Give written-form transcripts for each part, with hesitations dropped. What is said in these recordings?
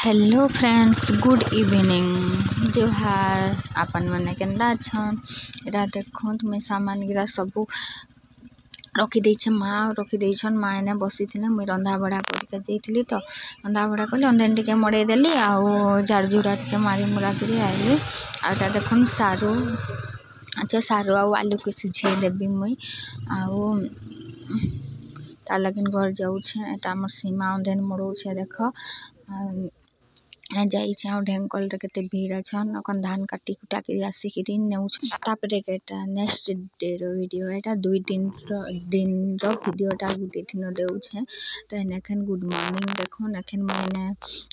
Hello friends, good evening. जोहार। आपन मैंने केन्दा छन एरा देखो तुम्हें सामान गिरा सबू रखी देछे माँ रखी देछन। माँ एने बसी थिले मुई रंधा बढ़ा करके जाइथिली तो रंधा बढ़ा कली अंधेन टिके मड़े देली आ झाड़ झुड़ा टिके मारी मुरा करी आइली। आटा देखन सारू अच्छा सारू आ आलू के सिझे देबी मुई आउ ता लगिन घर जाऊ छे। एटा हमर सीमा अंधेन मड़ो छे देख जाई छे ढेंकल रे केते भीड़ छन अखन धान काटी कुटा के आसिकिरी नेउ छे। तापरे केटा नेक्स्ट डे रो वीडियो एटा 2 दिन रो वीडियो टा गुटे दिन देउ छे। तो एखन गुड मॉर्निंग देखो एखन मैंने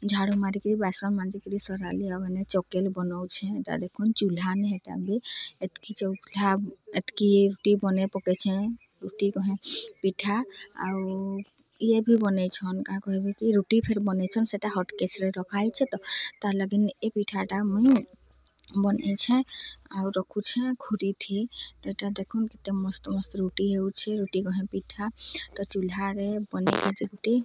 झाड़ू मारी के बासन मांजी के सराली आ ने चकेल बनाउ छे। एटा देखो चूल्हा ने एटा भी एतकी चूल्हा एतकी रोटी बने पके छे। रोटी कहे पिठा आउ ये भी बने छन का कहबे कि रोटी फिर बने छन सेटा हॉटकेस रे रखाई छे। तो तार लगिन ए पिठाटा मुई बने छे आ रखु छे खुरी थी। तो एटा देखुन केते मस्त मस्त रोटी हेउ छे। रोटी कहे पिठा तो चूल्हा रे बने के रोटी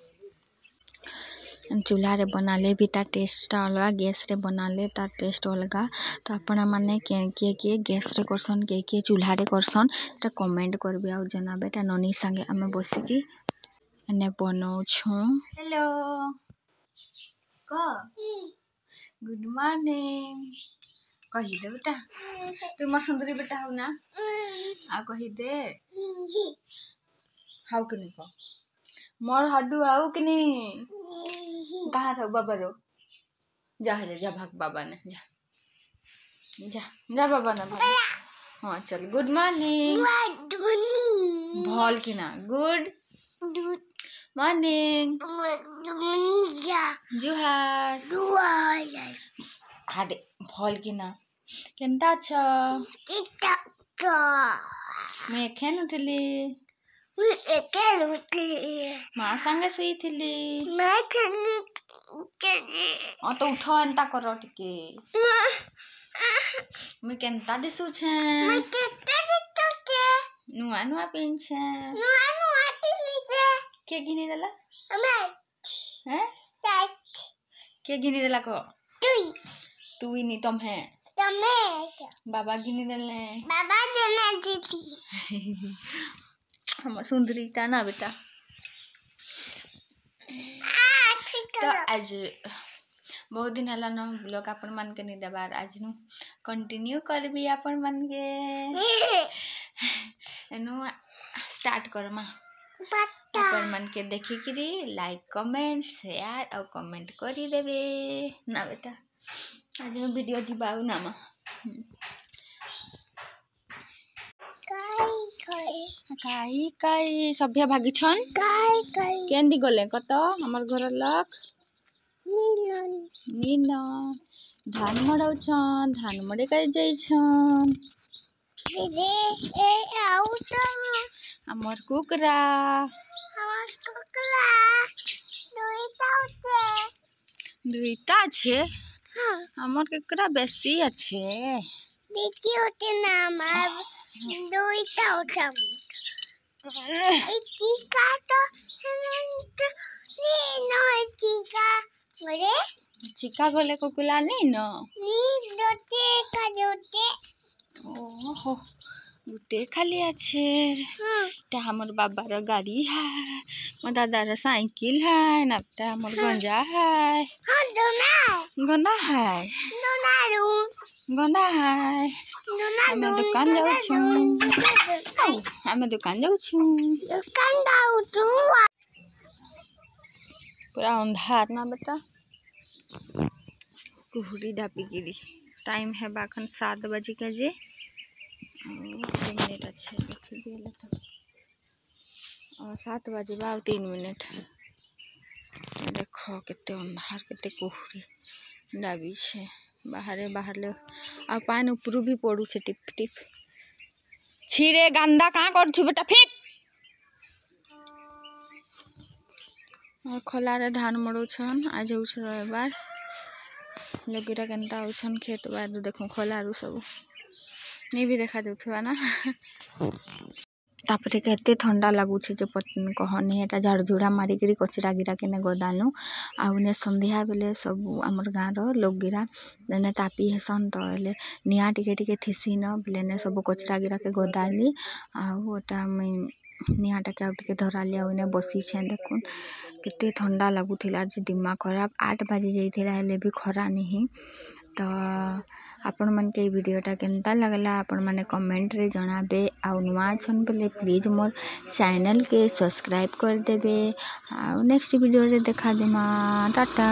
चूल्हा रे बनाले भी तार टेस्ट अलगा गैस रे बनाले तार टेस्ट अलगा। तो आपण माने के गैस रे करसन के चूल्हा रे करसन तो कमेंट करबे आ जनाबे। ता ननी संगे आमे बसी की एने बनाउ छु। हेलो को गुड मॉर्निंग कही दे बेटा तू मोर सुंदरी बेटा हो ना आ कही दे हाउ के नहीं को मोर हादू हाउ के नहीं कहाँ था बाबा रो जा हेले जा भाग बाबा ने जा जा जा बाबा ने भाग। हाँ चल गुड मॉर्निंग भल की ना गुड मॉर्निंग जुहार हाँ दे भल की ना केनता छ मैं एखेन उठली माँ संगे सही थिली तो उठ एंता कर टिके मैं केनता दिसु छे नुआ नुआ पिन छे के गिनी देला हैं के गिनी देला को तू ही नहीं तुम है बाबा गिनी देले हम सुंदरी ता ना बेटा। तो आज बहुत दिन हला न ब्लॉग अपन मन के नहीं देबार आज नु कंटिन्यू करबी अपन मन के नु स्टार्ट कर मा अपन मन के देखी करी लाइक कमेंट शेयर और कमेंट करी देबे ना बेटा। आज नु वीडियो जीबाउ ना मा काई काई सभ्य भागी छन केंदी गले कत हमर घर लक नीना धान मड़ाउ छन धान मड़े कर जाई छन हमर कुकरा दुईटा छे हमर कुकरा बेसी अच्छे देखिए ओते नाम दुईटा उठा चिका तो नी चिका बोले चिका बोले कुकुला नहीं न नी दोते का दोते ओहो गुटे खाली अच्छे ता हमर बाबा गाड़ी है मोर दादा रा साइकिल है ना ता हमर गंजा है हां गंदा है गंदा है हमें दुकान जाऊ छु हमें दुकान जाऊ छु पूरा अंधार ना बेटा कुहरी डापी गिरी टाइम है बाखन 7 बजे के जे मिनट अच्छे देखिए और 7 बजे बा 3 मिनट देखो केते अंधार केते कुहरी डाबी छे बाहरे बाहर आ पानी ऊपर भी पड़ू छे टिप टिप छिरे गंदा कहाँ कर छु बेटा फेंक और खोला रे धान मड़ो छन आज हो छ रविवार लोगिरा केनता हो छन खेत बार देखो खोला रु सब नहीं भी देखा देथुआ ना। तापर केते ठंडा लगुचे जे कहनी एटा झाड़झुड़ा मारिक कचरा गिरा के गदानु आउने संध्या बेले सब आमर गाँव लोक गिरा ने तापी हेसन तो निआ टिके थिसी न बेले सब कचरा गिरा के गदाली आटा निआटा के धराली आउने बसी छे देखुन केते ठंडा लगुथिला आज दिमाग खराब 8 बजे जाइथिला हेले भी खरा नहीं तो आपण मन के वीडियोटा केनता लगला आपण माने कमेंट रे जणाबे आ नुआ छन बेले प्लीज मोर चैनल के सब्सक्राइब कर देबे आ नेक्स्ट वीडियो रे देखा देमा टाटा।